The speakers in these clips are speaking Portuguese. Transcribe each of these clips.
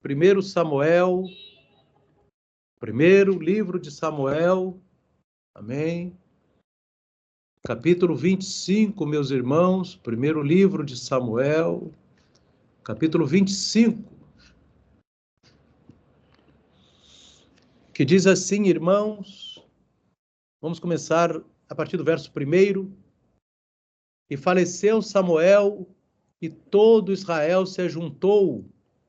1 Samuel, primeiro livro de Samuel, amém? Capítulo 25, meus irmãos, primeiro livro de Samuel, capítulo 25, que diz assim, irmãos, vamos começar a partir do verso 1. E faleceu Samuel, e todo Israel se ajuntou,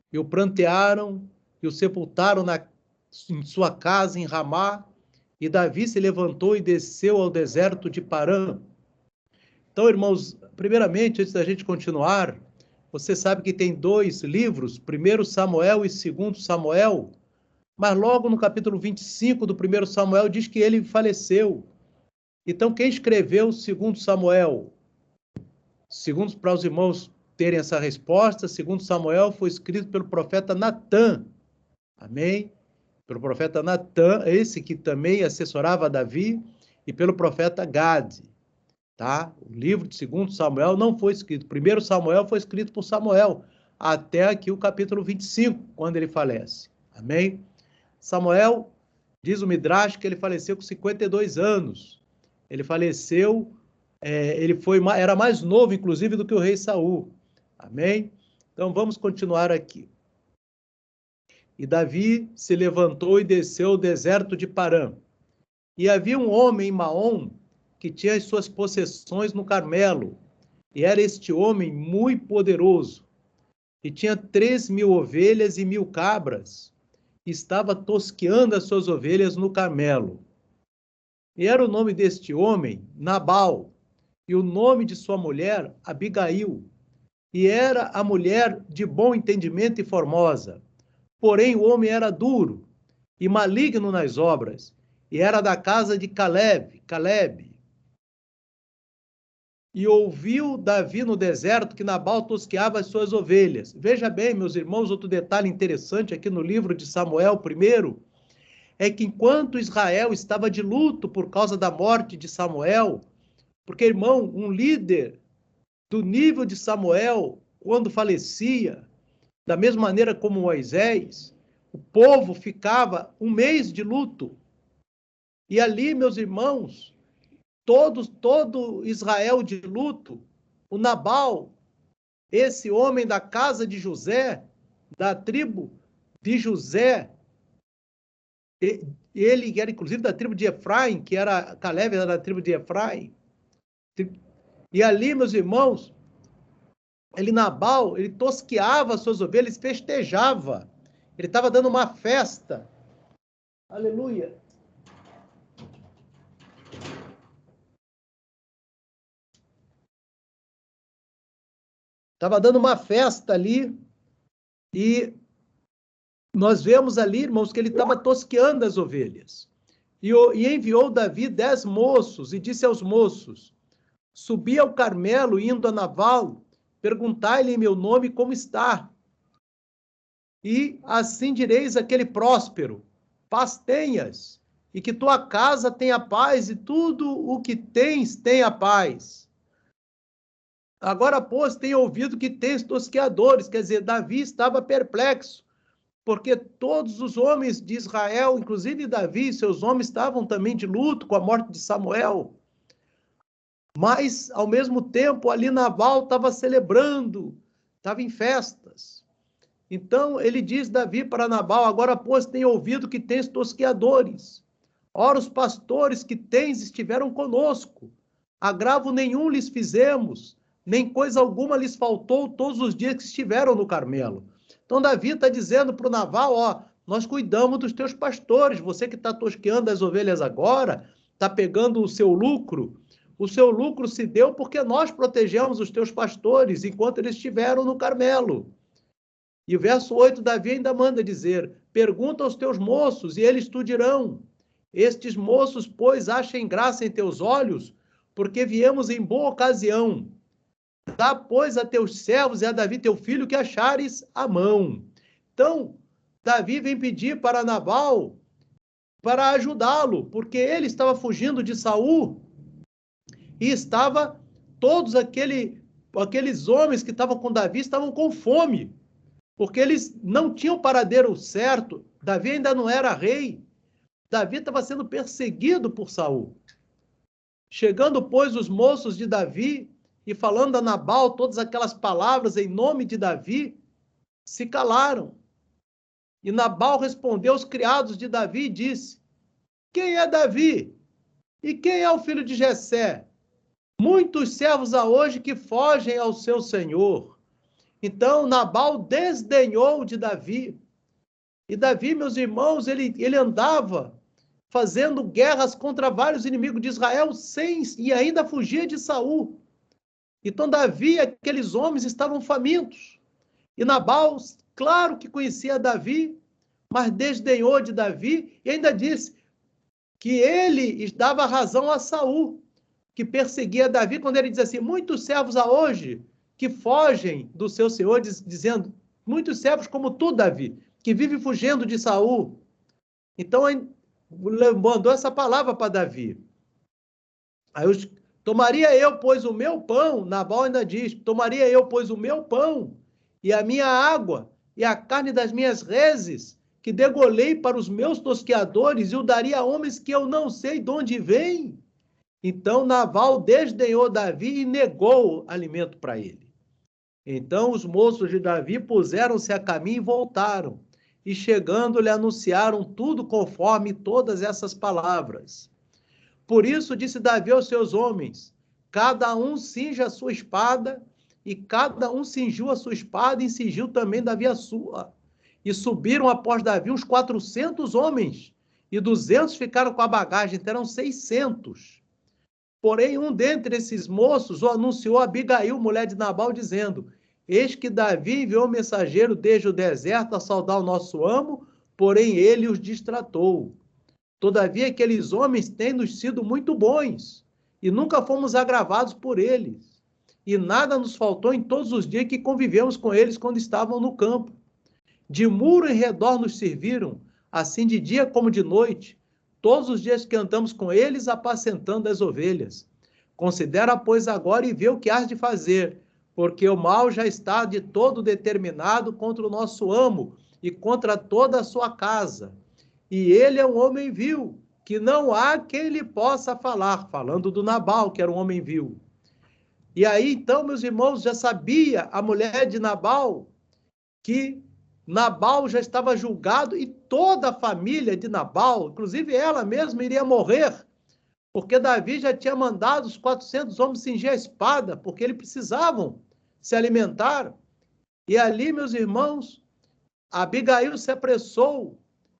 e o prantearam, e o sepultaram em sua casa em Ramá, e Davi se levantou e desceu ao deserto de Parã. Então, irmãos, primeiramente, antes da gente continuar, você sabe que tem 2 livros, 1 Samuel e 2 Samuel, mas logo no capítulo 25 do 1 Samuel diz que ele faleceu. Então, quem escreveu 2 Samuel? Segundo, para os irmãos terem essa resposta, 2 Samuel foi escrito pelo profeta Natã, amém? Pelo profeta Natã, esse que também assessorava Davi, e pelo profeta Gade, tá? O livro de 2 Samuel não foi escrito. 1 Samuel foi escrito por Samuel, até aqui o capítulo 25, quando ele falece, amém? Samuel, diz o Midrash, que ele faleceu com 52 anos. Ele faleceu, era mais novo, inclusive, do que o rei Saul, amém? Então, vamos continuar aqui. E Davi se levantou e desceu ao deserto de Parã. E havia um homem em Maom que tinha as suas possessões no Carmelo. E era este homem muito poderoso. E tinha 3.000 ovelhas e 1.000 cabras. E estava tosqueando as suas ovelhas no Carmelo. E era o nome deste homem Nabal. E o nome de sua mulher Abigail. E era a mulher de bom entendimento e formosa. Porém, o homem era duro e maligno nas obras, e era da casa de Caleb. E ouviu Davi no deserto que Nabal tosqueava as suas ovelhas. Veja bem, meus irmãos, outro detalhe interessante aqui no livro de Samuel, primeiro, é que enquanto Israel estava de luto por causa da morte de Samuel, porque, irmão, um líder do nível de Samuel, quando falecia, da mesma maneira como Moisés, o povo ficava um mês de luto. E ali, meus irmãos, todo Israel de luto, o Nabal, esse homem da casa de José, da tribo de José, ele era inclusive da tribo de Efraim, que era Caleb, era da tribo de Efraim. E ali, meus irmãos, Nabal, ele tosqueava suas ovelhas, festejava. Ele estava dando uma festa. Aleluia. Estava dando uma festa ali. E nós vemos ali, irmãos, que ele estava tosqueando as ovelhas. E enviou Davi 10 moços e disse aos moços: subi ao Carmelo, indo a Nabal, perguntai-lhe em meu nome como está. E assim direis àquele próspero: paz tenhas, e que tua casa tenha paz, e tudo o que tens tenha paz. Agora, pois, tenho ouvido que tens tosqueadores. Quer dizer, Davi estava perplexo, porque todos os homens de Israel, inclusive Davi e seus homens, estavam também de luto com a morte de Samuel. Mas, ao mesmo tempo, ali Nabal estava celebrando, estava em festas. Então, ele diz, Davi, para Nabal: agora, pois, tenho ouvido que tens tosqueadores. Ora, os pastores que tens estiveram conosco. Agravo nenhum lhes fizemos, nem coisa alguma lhes faltou todos os dias que estiveram no Carmelo. Então, Davi está dizendo para o Nabal: ó, nós cuidamos dos teus pastores. Você que está tosqueando as ovelhas agora, está pegando o seu lucro se deu porque nós protegemos os teus pastores enquanto eles estiveram no Carmelo. E o verso 8, Davi ainda manda dizer: pergunta aos teus moços, e eles te dirão. Estes moços, pois, achem graça em teus olhos, porque viemos em boa ocasião. Dá, pois, a teus servos e a Davi, teu filho, que achares a mão. Então, Davi vem pedir para Nabal para ajudá-lo, porque ele estava fugindo de Saul, e estava, todos aqueles homens que estavam com Davi estavam com fome. porque eles não tinham o paradeiro certo. Davi ainda não era rei. Davi estava sendo perseguido por Saul. Chegando, pois, os moços de Davi e falando a Nabal todas aquelas palavras em nome de Davi, se calaram. E Nabal respondeu aos criados de Davi e disse: quem é Davi? E quem é o filho de Jessé? Muitos servos há hoje que fogem ao seu senhor. Então Nabal desdenhou de Davi. E Davi, meus irmãos, ele andava fazendo guerras contra vários inimigos de Israel e ainda fugia de Saul. Então Davi e aqueles homens estavam famintos. E Nabal, claro que conhecia Davi, mas desdenhou de Davi e ainda disse que ele dava razão a Saul, que perseguia Davi, quando ele diz assim: muitos servos há hoje que fogem do seu senhor, dizendo, muitos servos como tu, Davi, que vive fugindo de Saul. Então, mandou essa palavra para Davi. Aí tomaria eu, pois, o meu pão, Nabal ainda diz, tomaria eu, pois, o meu pão e a minha água e a carne das minhas reses, que degolei para os meus tosqueadores, e o daria a homens que eu não sei de onde vêm. Então Nabal desdenhou Davi e negou alimento para ele. Então os moços de Davi puseram-se a caminho e voltaram, e chegando lhe anunciaram tudo conforme todas essas palavras. Por isso disse Davi aos seus homens: cada um cinja a sua espada, e cada um cingiu a sua espada, e cingiu também Davi a sua. E subiram após Davi uns 400 homens, e 200 ficaram com a bagagem, então eram 600. Porém, um dentre esses moços o anunciou a Abigail, mulher de Nabal, dizendo: eis que Davi enviou um mensageiro desde o deserto a saudar o nosso amo, porém ele os distratou. Todavia, aqueles homens têm-nos sido muito bons, e nunca fomos agravados por eles. E nada nos faltou em todos os dias que convivemos com eles quando estavam no campo. De muro em redor nos serviram, assim de dia como de noite, todos os dias que andamos com eles, apacentando as ovelhas. Considera, pois, agora e vê o que has de fazer, porque o mal já está de todo determinado contra o nosso amo e contra toda a sua casa. E ele é um homem vil, que não há quem lhe possa falar, falando do Nabal, que era um homem vil. E aí, então, meus irmãos, já sabia a mulher de Nabal que Nabal já estava julgado e toda a família de Nabal, inclusive ela mesma, iria morrer, porque Davi já tinha mandado os 400 homens cingir a espada, porque eles precisavam se alimentar. E ali, meus irmãos, Abigail se apressou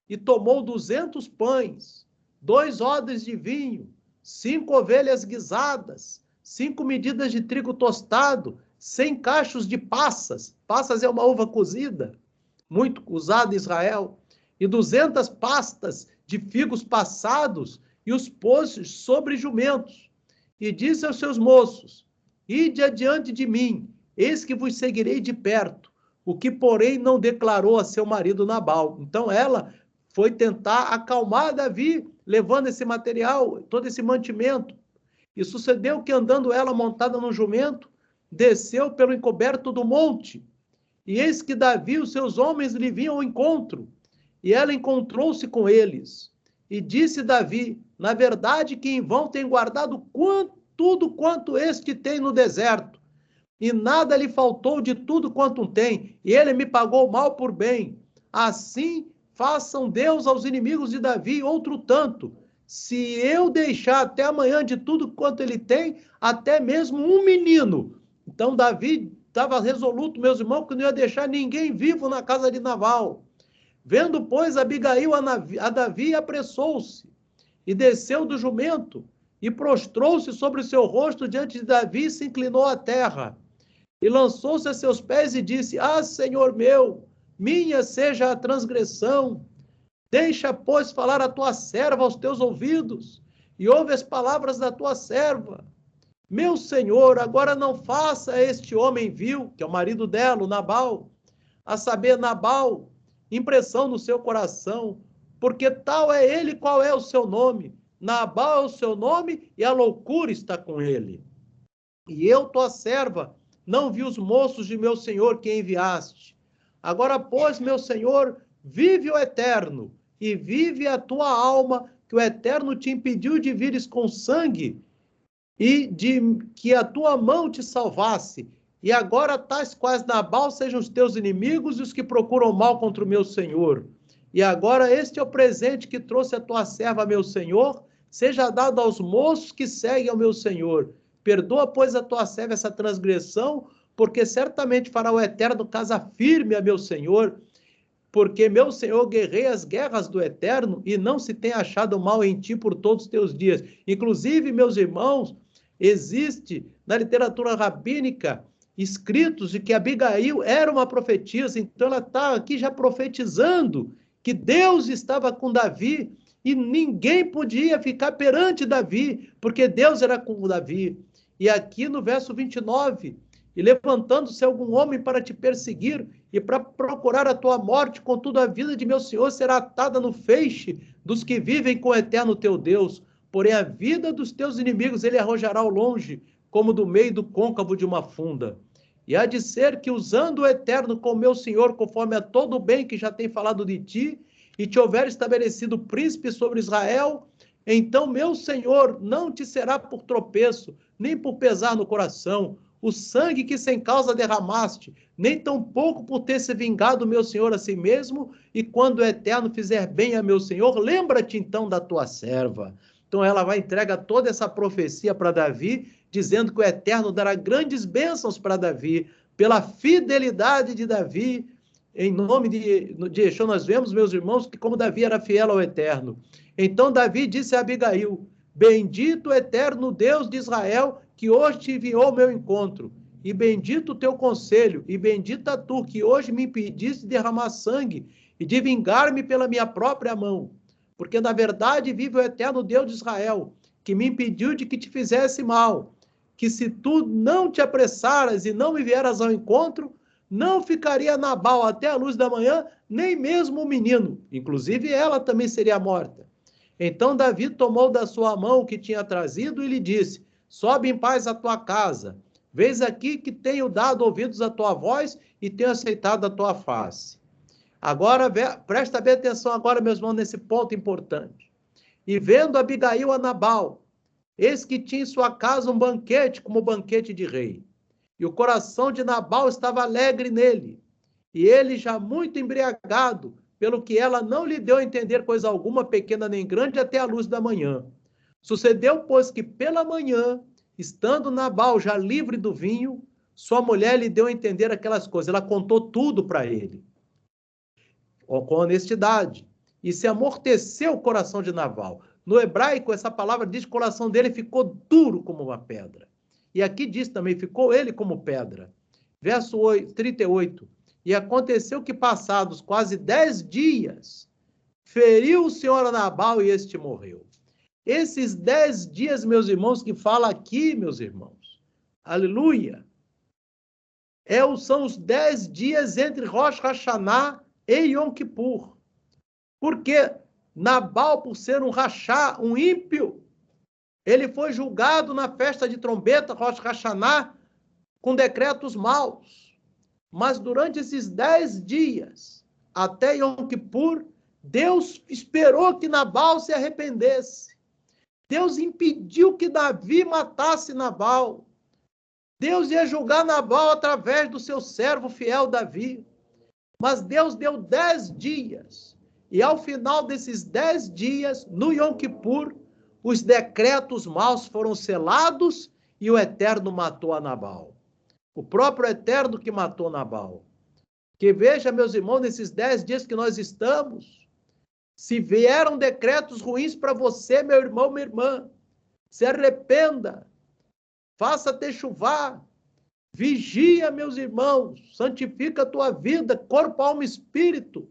e tomou 200 pães, 2 odres de vinho, 5 ovelhas guisadas, 5 medidas de trigo tostado, 100 cachos de passas. Passas é uma uva cozida, muito usada em Israel, e 200 pastas de figos passados, e os pôs sobre jumentos. E disse aos seus moços: ide adiante de mim, eis que vos seguirei de perto, o que, porém, não declarou a seu marido Nabal. Então ela foi tentar acalmar Davi, levando esse material, todo esse mantimento. E sucedeu que, andando ela montada no jumento, desceu pelo encoberto do monte. E eis que Davi e os seus homens lhe vinham ao encontro. E ela encontrou-se com eles. E disse Davi: na verdade que em vão tem guardado tudo quanto este tem no deserto. E nada lhe faltou de tudo quanto tem. E ele me pagou mal por bem. Assim façam Deus aos inimigos de Davi outro tanto, se eu deixar até amanhã de tudo quanto ele tem, até mesmo um menino. Então Davi estava resoluto, meus irmãos, que não ia deixar ninguém vivo na casa de Nabal. Vendo, pois, Abigail a Davi, apressou-se e desceu do jumento e prostrou-se sobre o seu rosto diante de Davi e se inclinou à terra. E lançou-se a seus pés e disse: ah, Senhor meu, minha seja a transgressão. Deixa, pois, falar a tua serva aos teus ouvidos, e ouve as palavras da tua serva. Meu senhor, agora não faça este homem vil, que é o marido dela, o Nabal, a saber, Nabal, impressão no seu coração, porque tal é ele qual é o seu nome. Nabal é o seu nome e a loucura está com ele. E eu, tua serva, não vi os moços de meu senhor que enviaste. Agora, pois, meu Senhor, vive o Eterno, e vive a tua alma, que o Eterno te impediu de vires com sangue, e de que a tua mão te salvasse. E agora, tais quais Nabal sejam os teus inimigos e os que procuram mal contra o meu Senhor. E agora, este é o presente que trouxe a tua serva, meu Senhor, seja dado aos moços que seguem ao meu Senhor. Perdoa, pois, a tua serva essa transgressão, porque certamente fará o Eterno casa firme a meu Senhor, porque, meu Senhor, guerrei as guerras do Eterno e não se tem achado mal em ti por todos os teus dias. Inclusive, meus irmãos, existe na literatura rabínica escritos de que Abigail era uma profetisa, então ela está aqui já profetizando que Deus estava com Davi e ninguém podia ficar perante Davi, porque Deus era com Davi. E aqui no verso 29, e levantando-se algum homem para te perseguir e para procurar a tua morte, contudo a vida de meu Senhor será atada no feixe dos que vivem com o eterno teu Deus. Porém a vida dos teus inimigos ele arrojará ao longe, como do meio do côncavo de uma funda. E há de ser que, usando o eterno com meu Senhor, conforme a todo o bem que já tem falado de ti, e te houver estabelecido príncipe sobre Israel, então meu Senhor não te será por tropeço, nem por pesar no coração, o sangue que sem causa derramaste, nem tampouco por ter se vingado meu Senhor a si mesmo, e quando o Eterno fizer bem a meu Senhor, lembra-te então da tua serva. Então ela vai entregar toda essa profecia para Davi, dizendo que o Eterno dará grandes bênçãos para Davi, pela fidelidade de Davi, em nome de Yeshua, nós vemos, meus irmãos, que como Davi era fiel ao Eterno. Então Davi disse a Abigail: bendito o Eterno Deus de Israel, que hoje te enviou ao meu encontro, e bendito o teu conselho, e bendita tu, que hoje me impediste de derramar sangue, e de vingar-me pela minha própria mão. Porque na verdade vive o Eterno Deus de Israel, que me impediu de que te fizesse mal, que se tu não te apressaras e não me vieras ao encontro, não ficaria Nabal até a luz da manhã, nem mesmo o menino, inclusive ela também seria morta. Então Davi tomou da sua mão o que tinha trazido e lhe disse: sobe em paz à tua casa, vês aqui que tenho dado ouvidos à tua voz e tenho aceitado a tua face. Agora, presta bem atenção agora, meus irmãos, nesse ponto importante. E vendo Abigail a Nabal, eis que tinha em sua casa um banquete, como banquete de rei. E o coração de Nabal estava alegre nele, e ele já muito embriagado, pelo que ela não lhe deu a entender coisa alguma, pequena nem grande, até a luz da manhã. Sucedeu, pois, que pela manhã, estando Nabal já livre do vinho, sua mulher lhe deu a entender aquelas coisas. Ela contou tudo para ele, com honestidade, e se amorteceu o coração de Nabal. No hebraico, essa palavra diz que o coração dele ficou duro como uma pedra. E aqui diz também, ficou ele como pedra. Verso 38. E aconteceu que, passados quase 10 dias, feriu o Senhor a Nabal e este morreu. Esses 10 dias, meus irmãos, que fala aqui, meus irmãos, aleluia, são os 10 dias entre Rosh Hashanah e Yom Kippur. Porque Nabal, por ser um rachá, um ímpio, ele foi julgado na festa de trombeta, Rosh Hashanah, com decretos maus. Mas durante esses 10 dias, até Yom Kippur, Deus esperou que Nabal se arrependesse. Deus impediu que Davi matasse Nabal. Deus ia julgar Nabal através do seu servo fiel Davi. Mas Deus deu 10 dias. E ao final desses 10 dias, no Yom Kippur, os decretos maus foram selados e o Eterno matou a Nabal. O próprio Eterno que matou Nabal. Que veja, meus irmãos, nesses 10 dias que nós estamos, se vieram decretos ruins para você, meu irmão, minha irmã, se arrependa, faça techuvá, vigia, meus irmãos, santifica a tua vida, corpo, alma e espírito.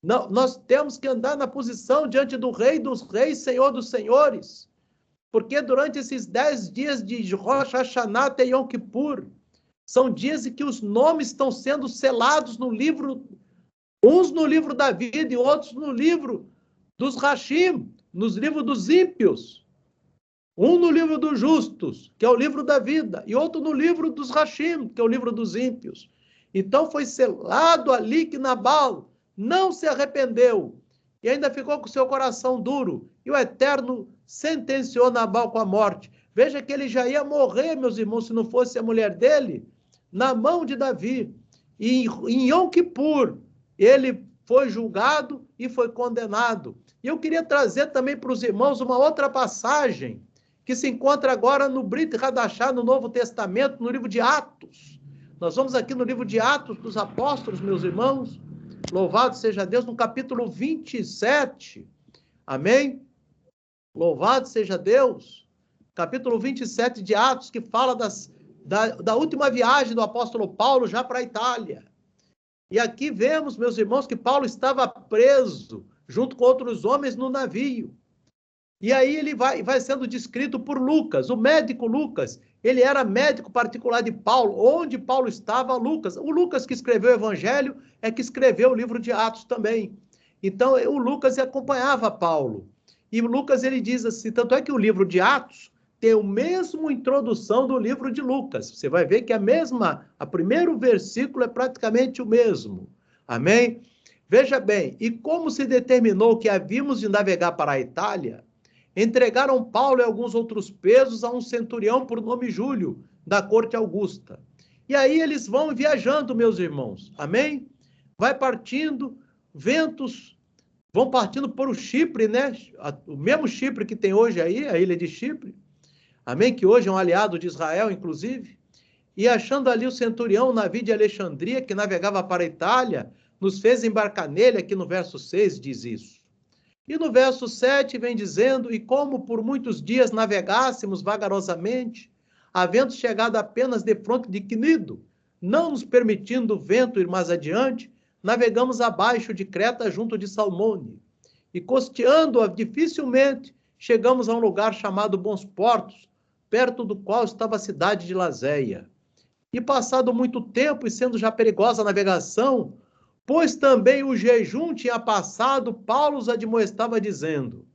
Não, nós temos que andar na posição diante do Rei dos Reis, Senhor dos Senhores, porque durante esses 10 dias de Rosh Hashanah e Yom Kippur, são dias em que os nomes estão sendo selados no livro, uns no livro da vida e outros no livro dos Rashim, nos livros dos ímpios. Um no livro dos justos, que é o livro da vida, e outro no livro dos Rashim, que é o livro dos ímpios. Então foi selado ali que Nabal não se arrependeu e ainda ficou com seu coração duro. E o Eterno sentenciou Nabal com a morte. Veja que ele já ia morrer, meus irmãos, se não fosse a mulher dele, na mão de Davi. E em Yom Kippur, ele foi julgado e foi condenado. E eu queria trazer também para os irmãos uma outra passagem que se encontra agora no Brit Hadashah, no Novo Testamento, no livro de Atos. Nós vamos aqui no livro de Atos dos Apóstolos, meus irmãos. Louvado seja Deus, no capítulo 27. Amém? Louvado seja Deus. Capítulo 27 de Atos, que fala da última viagem do apóstolo Paulo já para a Itália. E aqui vemos, meus irmãos, que Paulo estava preso junto com outros homens no navio. E aí ele vai sendo descrito por Lucas, o médico Lucas. Ele era médico particular de Paulo. Onde Paulo estava, Lucas. O Lucas que escreveu o Evangelho é que escreveu o livro de Atos também. Então, o Lucas acompanhava Paulo. E o Lucas, ele diz assim, tanto é que o livro de Atos tem a mesma introdução do livro de Lucas. Você vai ver que a primeiro versículo é praticamente o mesmo. Amém? Veja bem, e como se determinou que havíamos de navegar para a Itália, entregaram Paulo e alguns outros presos a um centurião por nome Júlio, da corte Augusta. E aí eles vão viajando, meus irmãos. Amém? Vai partindo, ventos vão partindo por o Chipre, né? O mesmo Chipre que tem hoje aí, a ilha de Chipre. Amém? Que hoje é um aliado de Israel, inclusive. E achando ali o centurião, o navio de Alexandria, que navegava para a Itália, nos fez embarcar nele, aqui no verso 6 diz isso. E no verso 7 vem dizendo, e como por muitos dias navegássemos vagarosamente, havendo chegado apenas de fronte de Cnido, não nos permitindo o vento ir mais adiante, navegamos abaixo de Creta junto de Salmone. E costeando-a dificilmente, chegamos a um lugar chamado Bons Portos, perto do qual estava a cidade de Lazéia. E passado muito tempo, e sendo já perigosa a navegação, pois também o jejum tinha passado, Paulo os admoestava dizendo,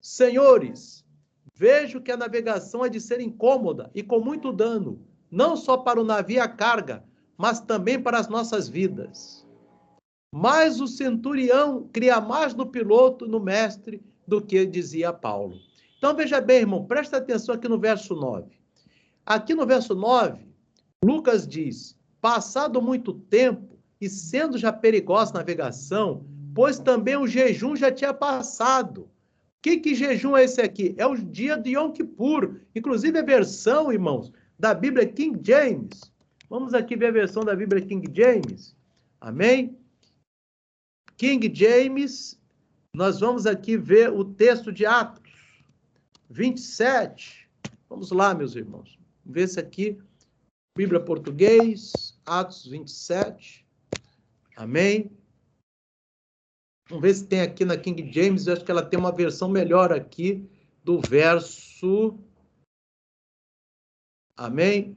senhores, vejo que a navegação é de ser incômoda e com muito dano, não só para o navio e a carga, mas também para as nossas vidas. Mas o centurião cria mais no piloto, no mestre, do que dizia Paulo. Então veja bem, irmão, presta atenção aqui no verso 9. Aqui no verso 9, Lucas diz, passado muito tempo, e sendo já perigosa a navegação, pois também o jejum já tinha passado. Que jejum é esse aqui? É o dia de Yom Kippur. Inclusive a versão, irmãos, da Bíblia King James. Vamos aqui ver a versão da Bíblia King James. Amém? King James, nós vamos aqui ver o texto de Atos 27. Vamos lá, meus irmãos. Vamos ver esse aqui. Bíblia Português, Atos 27. Amém? Vamos ver se tem aqui na King James. Eu acho que ela tem uma versão melhor aqui do verso. Amém?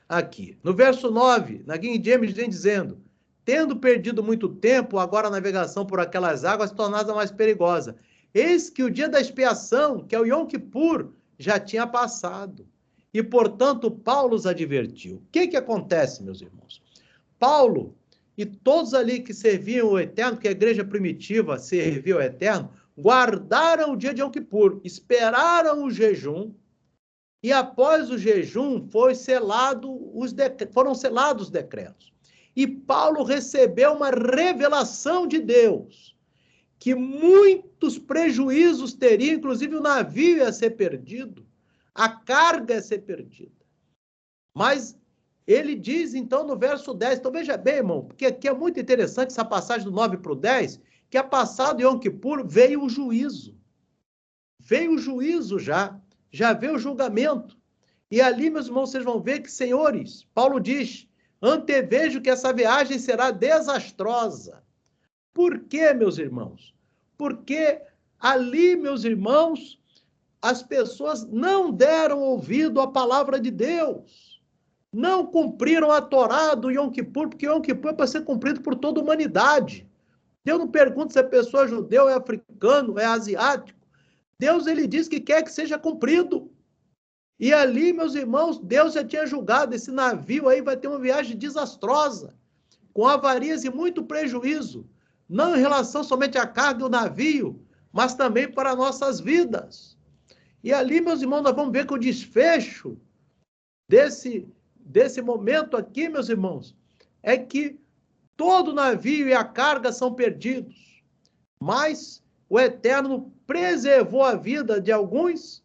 Aqui. No verso 9, na King James vem dizendo, tendo perdido muito tempo, agora a navegação por aquelas águas tornada mais perigosa. Eis que o dia da expiação, que é o Yom Kippur, já tinha passado. E, portanto, Paulo os advertiu. O que acontece, meus irmãos? Paulo e todos ali que serviam o Eterno, que a igreja primitiva servia o Eterno, guardaram o dia de Yom Kippur, esperaram o jejum, e após o jejum foram selados os decretos. E Paulo recebeu uma revelação de Deus, que muitos prejuízos teriam, inclusive o navio ia ser perdido, a carga ia ser perdida. Mas ele diz, então, no verso 10, então veja bem, irmão, porque aqui é muito interessante essa passagem do 9 para o 10, que a passado Yom Kippur veio o juízo. Veio o juízo já veio o julgamento. E ali, meus irmãos, vocês vão ver que, senhores, Paulo diz, antevejo que essa viagem será desastrosa. Por quê, meus irmãos? Porque ali, meus irmãos, as pessoas não deram ouvido à palavra de Deus. Não cumpriram a Torá do Yom Kippur, porque Yom Kippur é para ser cumprido por toda a humanidade. Deus não pergunta se a pessoa é judeu, é africano, é asiático. Deus, ele diz que quer que seja cumprido. E ali, meus irmãos, Deus já tinha julgado, esse navio aí vai ter uma viagem desastrosa, com avarias e muito prejuízo, não em relação somente à carga e ao navio, mas também para nossas vidas. E ali, meus irmãos, nós vamos ver que o desfecho desse momento aqui, meus irmãos, é que todo o navio e a carga são perdidos, mas o Eterno preservou a vida de alguns,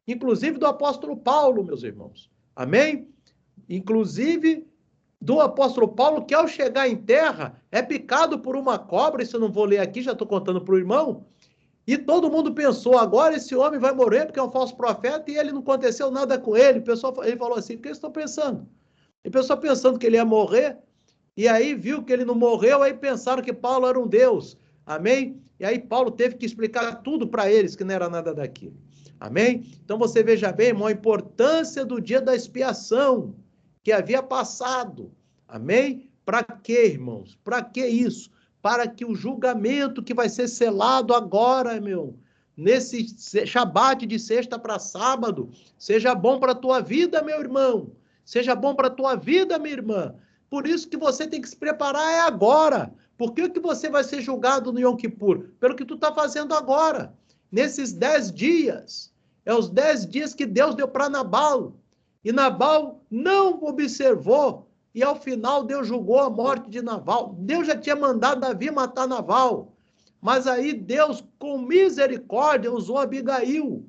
inclusive do apóstolo Paulo, meus irmãos. Amém? Inclusive do apóstolo Paulo, que ao chegar em terra, é picado por uma cobra, isso eu não vou ler aqui, já estou contando para o irmão, e todo mundo pensou, agora esse homem vai morrer porque é um falso profeta, e ele não aconteceu nada com ele. O pessoal, ele falou assim, o que eu estou pensando? E o pessoal pensando que ele ia morrer, e aí viu que ele não morreu, aí pensaram que Paulo era um Deus. Amém? E aí Paulo teve que explicar tudo para eles, que não era nada daquilo. Amém? Então você veja bem, irmão, a importância do dia da expiação que havia passado. Amém? Para quê, irmãos? Para que isso? Para que o julgamento que vai ser selado agora, meu, nesse Shabat de sexta para sábado, seja bom para a tua vida, meu irmão. Seja bom para a tua vida, minha irmã. Por isso que você tem que se preparar é agora. Por que você vai ser julgado no Yom Kippur? Pelo que tu está fazendo agora. Nesses 10 dias. É os 10 dias que Deus deu para Nabal. E Nabal não observou. E ao final Deus julgou a morte de Nabal. Deus já tinha mandado Davi matar Nabal. Mas aí Deus, com misericórdia, usou Abigail.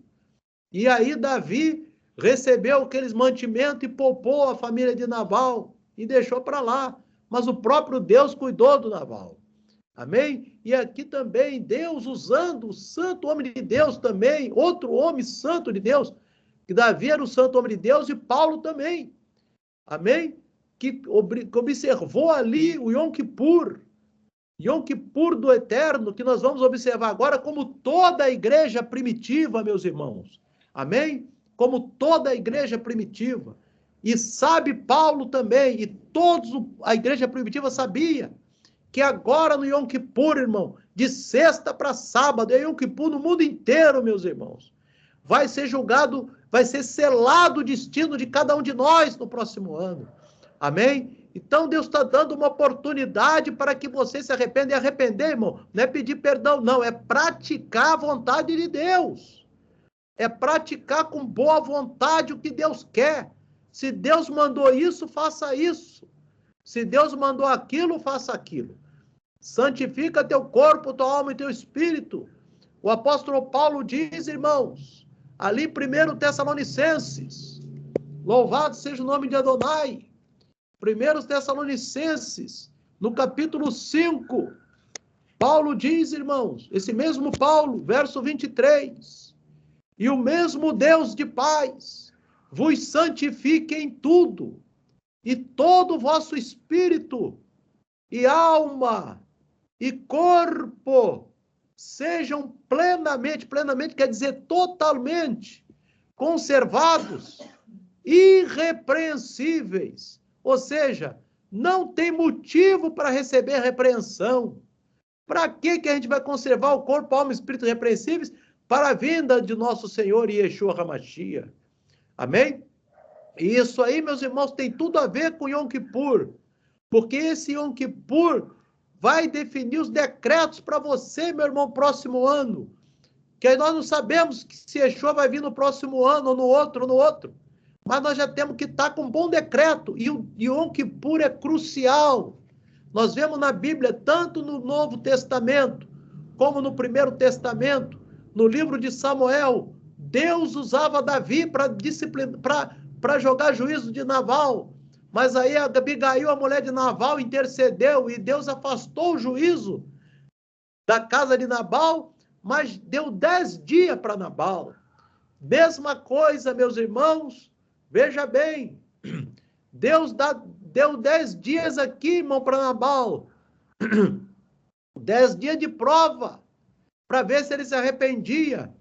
E aí Davi recebeu aqueles mantimentos e poupou a família de Nabal e deixou para lá. Mas o próprio Deus cuidou do Nabal. Amém? E aqui também Deus usando o santo homem de Deus também, outro homem santo de Deus, que Davi era o santo homem de Deus e Paulo também. Amém? Que observou ali o Yom Kippur do Eterno, que nós vamos observar agora como toda a igreja primitiva, meus irmãos. Amém? Como toda a igreja primitiva. E sabe Paulo também, e todos a igreja primitiva sabia, que agora no Yom Kippur, irmão, de sexta para sábado, é Yom Kippur no mundo inteiro, meus irmãos. Vai ser julgado, vai ser selado o destino de cada um de nós no próximo ano. Amém? Então Deus está dando uma oportunidade para que você se arrependa. E arrepender, irmão, não é pedir perdão, não, é praticar a vontade de Deus. É praticar com boa vontade o que Deus quer. Se Deus mandou isso, faça isso. Se Deus mandou aquilo, faça aquilo. Santifica teu corpo, tua alma e teu espírito. O apóstolo Paulo diz, irmãos, ali 1 Tessalonicenses, louvado seja o nome de Adonai, 1 Tessalonicenses, no capítulo 5, Paulo diz, irmãos, esse mesmo Paulo, verso 23, e o mesmo Deus de paz vos santifique em tudo, e todo o vosso espírito e alma e corpo sejam plenamente quer dizer totalmente, conservados, irrepreensíveis. Ou seja, não tem motivo para receber repreensão. Para que a gente vai conservar o corpo, alma e espírito irrepreensíveis? Para a vinda de nosso Senhor Yeshua HaMashiach. Amém? E isso aí, meus irmãos, tem tudo a ver com Yom Kippur. Porque esse Yom Kippur vai definir os decretos para você, meu irmão, próximo ano. Que aí nós não sabemos se Yeshua vai vir no próximo ano, ou no outro. Mas nós já temos que estar com um bom decreto. E o Yom Kippur é crucial. Nós vemos na Bíblia, tanto no Novo Testamento, como no Primeiro Testamento, no livro de Samuel, Deus usava Davi para jogar juízo de Nabal. Mas aí a Abigail, a mulher de Nabal, intercedeu e Deus afastou o juízo da casa de Nabal, mas deu 10 dias para Nabal. Mesma coisa, meus irmãos, veja bem, Deus deu 10 dias aqui, irmão, para Nabal. 10 dias de prova, para ver se ele se arrependia.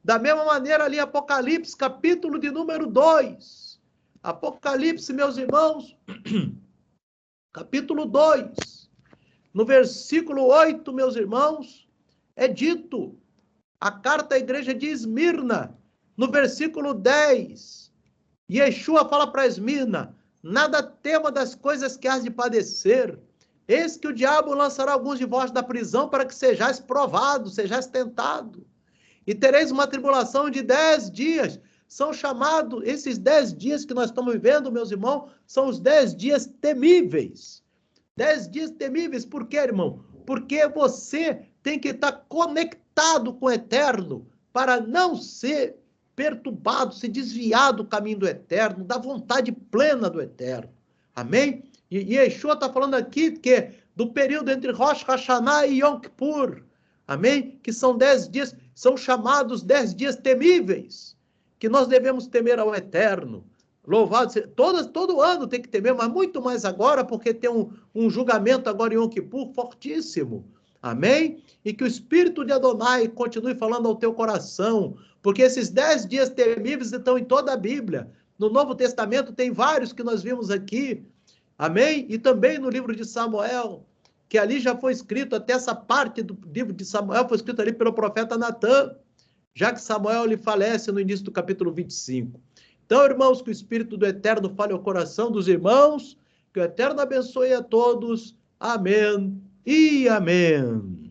Da mesma maneira ali, Apocalipse, capítulo de número 2. Apocalipse, meus irmãos, capítulo 2, no versículo 8, meus irmãos, é dito, a carta à igreja de Esmirna, no versículo 10, E Yeshua fala para Esmirna: nada tema das coisas que has de padecer. Eis que o diabo lançará alguns de vós da prisão para que sejais provados, sejais tentados. E tereis uma tribulação de 10 dias. São chamados, esses 10 dias que nós estamos vivendo, meus irmãos, são os 10 dias temíveis. 10 dias temíveis, por quê, irmão? Porque você tem que estar conectado com o eterno para não ser perturbado, se desviar do caminho do eterno, da vontade plena do eterno. Amém? E Yeshua está falando aqui que do período entre Rosh Hashanah e Yom Kippur. Amém? Que são 10 dias, são chamados 10 dias temíveis, que nós devemos temer ao eterno. Louvado seja, todo ano tem que temer, mas muito mais agora, porque tem um julgamento agora em Yom Kippur fortíssimo. Amém? E que o Espírito de Adonai continue falando ao teu coração, porque esses 10 dias temíveis estão em toda a Bíblia. No Novo Testamento tem vários que nós vimos aqui. Amém? E também no livro de Samuel, que ali já foi escrito, até essa parte do livro de Samuel foi escrito ali pelo profeta Natã, já que Samuel lhe falece no início do capítulo 25. Então, irmãos, que o Espírito do Eterno fale ao coração dos irmãos, que o Eterno abençoe a todos. Amém e amém.